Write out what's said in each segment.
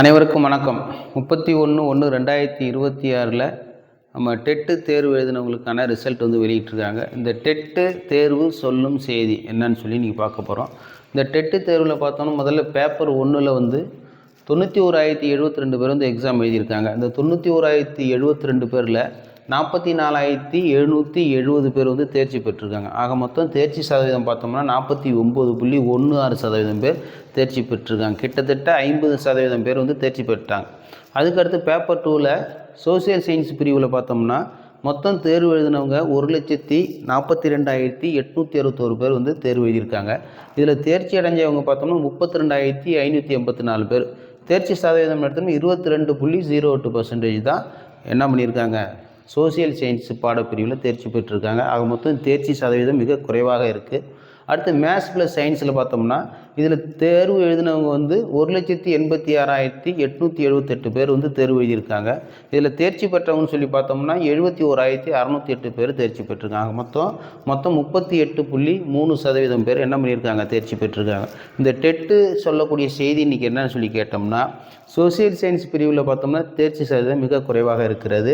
அனைவருக்கும் வணக்கம். 31/1/2026 நம்ம டெட்டு தேர்வு எழுதினவங்களுக்கான ரிசல்ட் வெளியிட்டிருக்காங்க. இந்த டெட்டு தேர்வு சொல்லும் செய்தி என்னன்னு சொல்லி நீங்கள் பார்க்க போகிறோம். இந்த டெட்டு தேர்வில் பார்த்தோன்னா முதல்ல பேப்பர் 1ல் 91,072 பேர் எக்ஸாம் எழுதியிருக்காங்க. இந்த 91,072 பேரில் 44,770 பேர் தேர்ச்சி பெற்றிருக்காங்க. ஆக மொத்தம் தேர்ச்சி சதவீதம் பார்த்தோம்னா 49.16% பேர் தேர்ச்சி பெற்றிருக்காங்க. கிட்டத்தட்ட 50% பேர் தேர்ச்சி பெற்றாங்க. அதுக்கடுத்து பேப்பர் 2ல் சோசியல் சயின்ஸ் பிரிவில் பார்த்தோம்னா மொத்தம் தேர்வு எழுதினவங்க 1,42,861 பேர் தேர்வு எழுதியிருக்காங்க. இதில் தேர்ச்சி அடைஞ்சவங்க பார்த்தோம்னா 32,584 பேர். தேர்ச்சி சதவீதம் எடுத்தோம்னா 22.08% தான் என்ன பண்ணியிருக்காங்க, சோசியல் சயின்ஸ் பாடப்பிரிவில் தேர்ச்சி பெற்றிருக்காங்க. ஆக மொத்தம் தேர்ச்சி சதவீதம் மிக குறைவாக இருக்குது. அடுத்து மேத்ஸ் ப்ளஸ் சயின்ஸில் பார்த்தோம்னா இதில் தேர்வு எழுதினவங்க 1,86,878 பேர் தேர்வு எழுதியிருக்காங்க. இதில் தேர்ச்சி பெற்றவங்கன்னு சொல்லி பார்த்தோம்னா 71,608 பேர் தேர்ச்சி பெற்றிருக்காங்க. மொத்தம் 38.3% பேர் என்ன பண்ணியிருக்காங்க, தேர்ச்சி பெற்றிருக்காங்க. இந்த டெட்டு சொல்லக்கூடிய செய்தி இன்றைக்கி என்னன்னு சொல்லி கேட்டோம்னா, சோசியல் சயின்ஸ் பிரிவில் பார்த்தோம்னா தேர்ச்சி சதவீதம் மிக குறைவாக இருக்கிறது.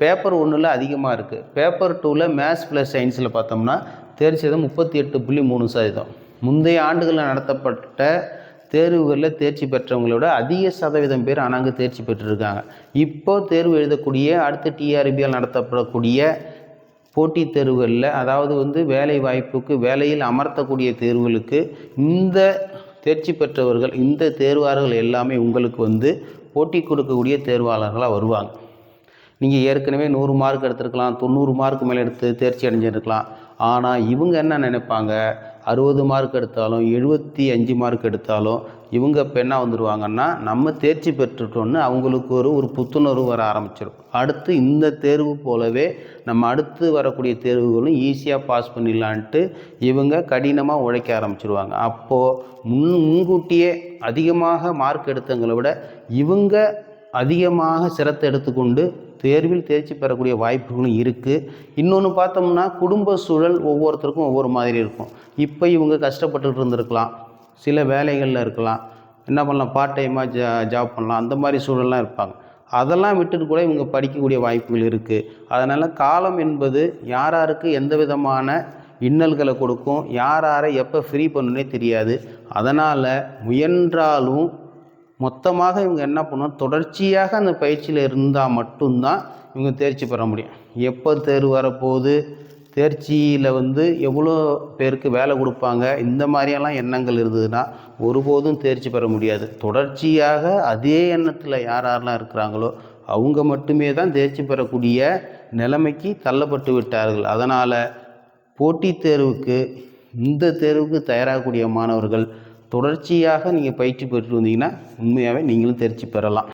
பேப்பர் 1ல் அதிகமாக இருக்குது. பேப்பர் 2ல் மேத்ஸ் ப்ளஸ் சயின்ஸில் பார்த்தோம்னா தேர்ச்சி சதவீதம் 38.3%. முந்தைய ஆண்டுகளில் நடத்தப்பட்ட தேர்வுகளில் தேர்ச்சி பெற்றவங்களோட அதிக சதவீதம் பேர் அங்கே தேர்ச்சி பெற்றிருக்காங்க. இப்போது தேர்வு எழுதக்கூடிய அடுத்த டிஆர்பியால் நடத்தப்படக்கூடிய போட்டித் தேர்வுகளில், அதாவது வேலை வாய்ப்புக்கு வேலையில் அமர்த்தக்கூடிய தேர்வுகளுக்கு இந்த தேர்ச்சி பெற்றவர்கள், இந்த தேர்வாளர்கள் எல்லாமே உங்களுக்கு போட்டி கொடுக்கக்கூடிய தேர்வாளர்களாக வருவாங்க. நீங்கள் ஏற்கனவே 100 மார்க் எடுத்துருக்கலாம், 90 மார்க் மேலே எடுத்து தேர்ச்சி அடைஞ்சிருக்கலாம். ஆனால் இவங்க என்ன நினைப்பாங்க, 60 மார்க் எடுத்தாலும் 75 மார்க் எடுத்தாலும் இவங்க இப்போ என்ன வந்துடுவாங்கன்னா, நம்ம தேர்ச்சி பெற்றுட்டோன்னு அவங்களுக்கு ஒரு புத்துணர்வு வர ஆரம்பிச்சிடும். அடுத்து இந்த தேர்வு போலவே நம்ம அடுத்து வரக்கூடிய தேர்வுகளும் ஈஸியாக பாஸ் பண்ணிடலான்ட்டு இவங்க கடினமாக உழைக்க ஆரம்பிச்சிடுவாங்க. அப்போது முன்கூட்டியே அதிகமாக மார்க் எடுத்தவங்களை விட இவங்க அதிகமாக சிரத்தை எடுத்துக்கொண்டு தேர்வில் தேர்ச்சி பெறக்கூடிய வாய்ப்புகளும் இருக்குது. இன்னொன்று பார்த்தோம்னா குடும்ப சூழல் ஒவ்வொருத்தருக்கும் ஒவ்வொரு மாதிரி இருக்கும். இப்போ இவங்க கஷ்டப்பட்டுட்டு இருந்திருக்கலாம், சில வேலைகளில் இருக்கலாம், என்ன பண்ணலாம், பார்ட் டைமாக ஜாப் பண்ணலாம், அந்த மாதிரி சூழல்லாம் இருப்பாங்க. அதெல்லாம் விட்டுட்டு கூட இவங்க படிக்கக்கூடிய வாய்ப்புகள் இருக்குது. அதனால் காலம் என்பது யாருக்கு எந்த விதமான இன்னல்களை கொடுக்கும், யாரை எப்போ ஃப்ரீ பண்ணுன்னே தெரியாது. அதனால் முயன்றாலும் மொத்தமாக இவங்க என்ன பண்ணுவோம், தொடர்ச்சியாக அந்த பயிற்சியில் இருந்தால் மட்டும்தான் இவங்க தேர்ச்சி பெற முடியும். எப்போ தேர்வு வரப்போகுது, தேர்ச்சியில் எவ்வளோ பேருக்கு வேலை கொடுப்பாங்க, இந்த மாதிரியெல்லாம் எண்ணங்கள் இருந்ததுன்னா ஒருபோதும் தேர்ச்சி பெற முடியாது. தொடர்ச்சியாக அதே எண்ணத்தில் யாரெல்லாம் இருக்கிறாங்களோ அவங்க மட்டுமே தான் தேர்ச்சி பெறக்கூடிய நிலைமைக்கு தள்ளப்பட்டு விட்டார்கள். அதனால் போட்டித் தேர்வுக்கு, இந்த தேர்வுக்கு தயாராகக்கூடிய மாணவர்கள் தொடர்ச்சியாக நீங்கள் பயிற்சி பெற்று வந்தீங்கன்னா உண்மையாகவே நீங்களும் தேர்ச்சி பெறலாம்.